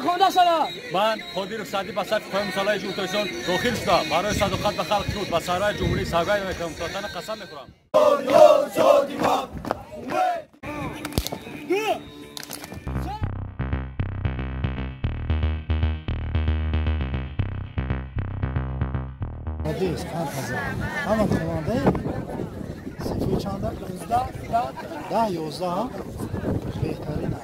خونده شده. من خودی رخصتی به صرف پای مصالحه جوتایسان داخل شده برای صداقت به خلق خود و سرای جمهوری سوگند میکنم مطلقاً قسم میخورم. دیست خان هزار همه خوانده سفی چنده؟ 11 بهترینه.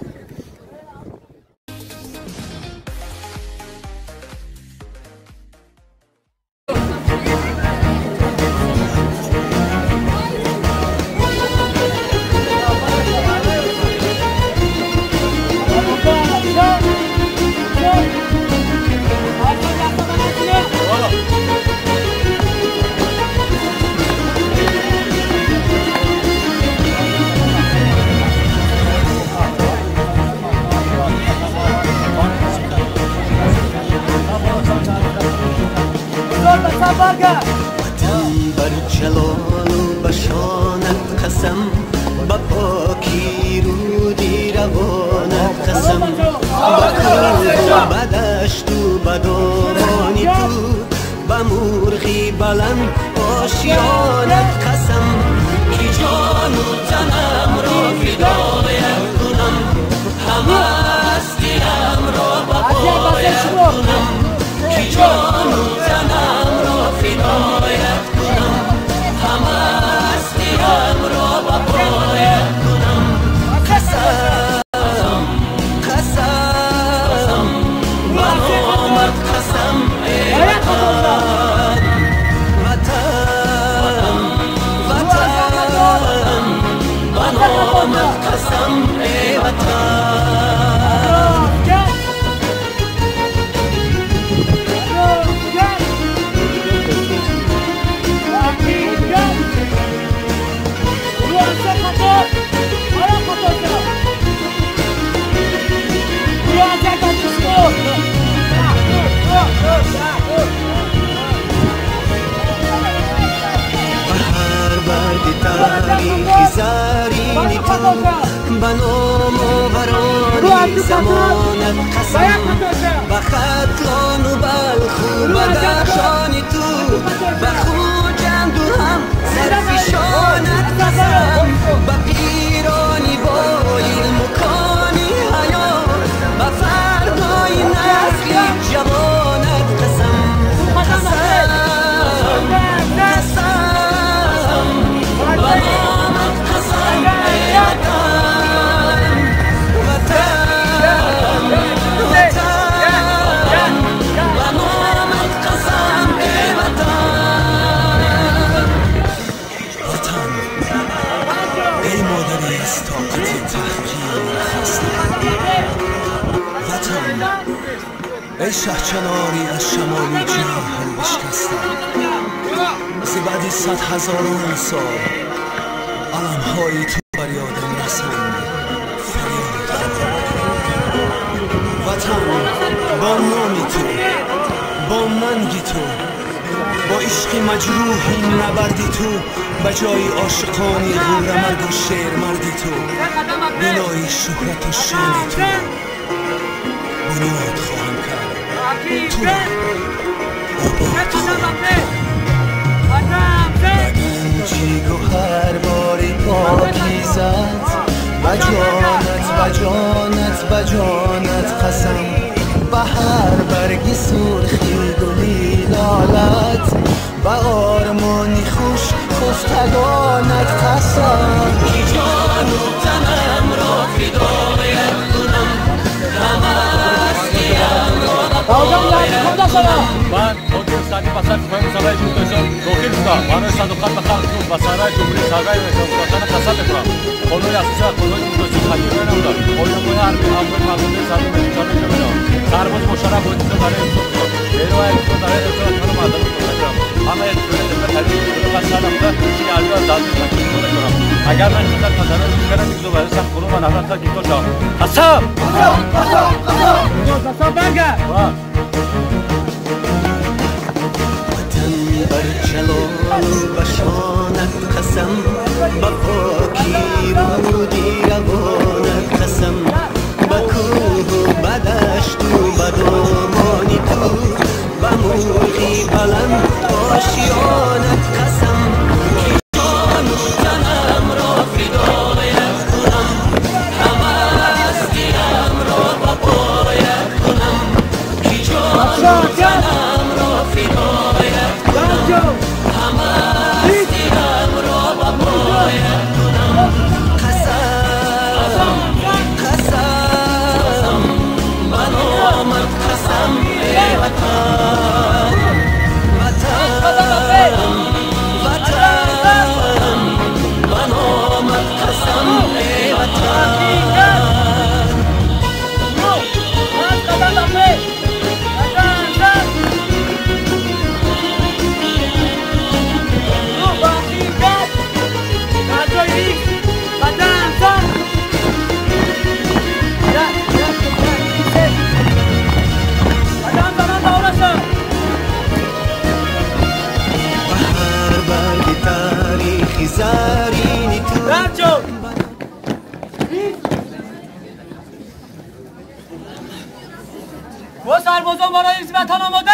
وطن بر جلال و بشانت قسم با پاکی رودی روانت قسم با کوه و بدشت و بدامانی تو با مرغی بلند آشیانت قسم که جان و تنم را فدایت کنم همه هستیم را بقایت کنم که جان و تنم را فدایت کنم همه هستیم را بقایت کنم قسم قسم برآمد قسم ای وطن وطن برآمد قسم ای وطن تاریخی زرینی تو بنام و برانی زمانت قسم بختلان و بلخ و بدخشانی تو بخوجند و هم سرفشانت قسم بپیرانی با علم و کانی حیات بفردای نسلی جوانت قسم قسم ای شهچناری از شمالی جهان بشکستم زبادی 100,000 سال علمهای تو بر یادم رسند فریاد وطن با نامی تو با ننگی تو با عشق مجروحی نبردی تو به جای عاشقانی هورمرد و شیر مردی تو بنای شهرت و شان تو بنیاد خواهم کرد تو را آباد خواهم گنجی گوهر باری پاکیزت بجانت قسم به هر برگی سرخی گلی لالت به آرمانی خوش خفتگانت قسم که جان و تنم را فدایت کنم همه هستیم را بقایت کنم من خودی رخصتی به صرف پای مصالحه جوتایسان داخل شده برای صداقت به خلق خود و سرای جمهوری سوگند میکنم مطلقاً قسم میخورم. قانون اساسی و قانون جوتایسان خطیر نبودن قانون‌های حربی همراه مردم سرمایه اجاره نمی‌دهند سرباز مشرف وظیفه برای امضا می‌کند نیروهای امضا برای امضا کار مردم می‌کنم همه اطلاعات تحلیل و سلامت سیاسی و دادگاه تشکیل می‌کنم اگر من خودم نظر می‌کنم که برای سخت قانون و نظر تا گیتار شوم قسم قسم برگرد بر جلال و بشانت قسم با پاکی رودی روانت قسم با کوه و بدشت و بدامانی تو با مرغی بلند آشیانت قسم که جان و تنم را فدایت کنم همه از دلم را با پایت کنم که جان و تنم را فدایت کنم همه از دلم را با پایت کنم قسم قسم بنامت قسم ای وطن وطن وطن بنامت قسم ای وطن زارینی تو رنجو و سربازان برای عزیمتان آماده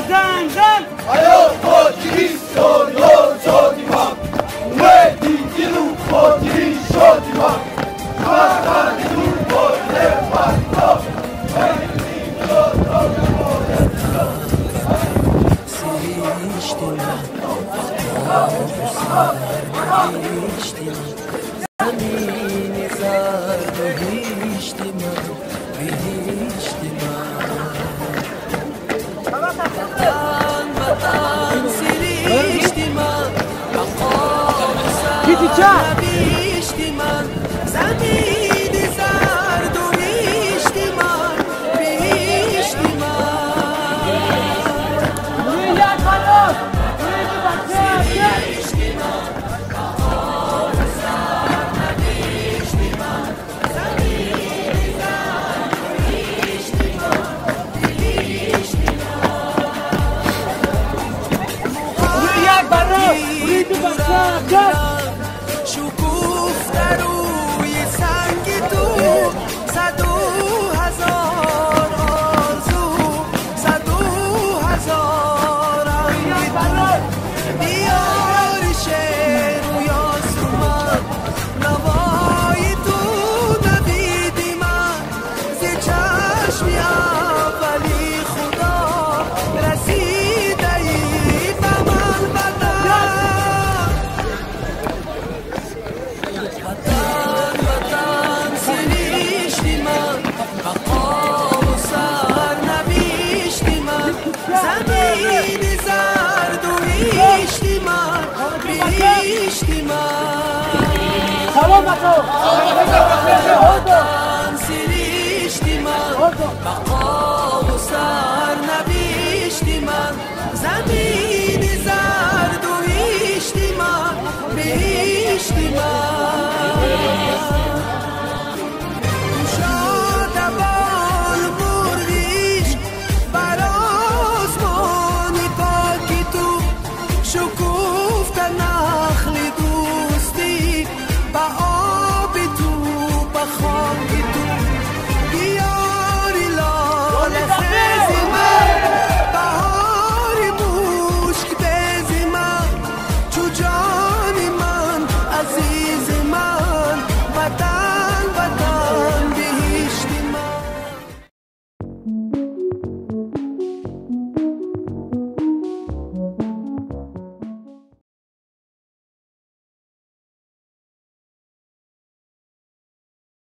زن زن حیات خاطری سالیان شادی من اومدی دلو خاطری شکوف در روی سنگ تو 100,000 آرزو 100,000 رنگ دیار شعر و یاسومن نوای تو ندیدی من ز چشمی اولی خدا رسیده ای به من وطن سریشتی من مقام و سر نبیشتی من زمین زرد و ایشتی من بیشتی من وطن سریشتی من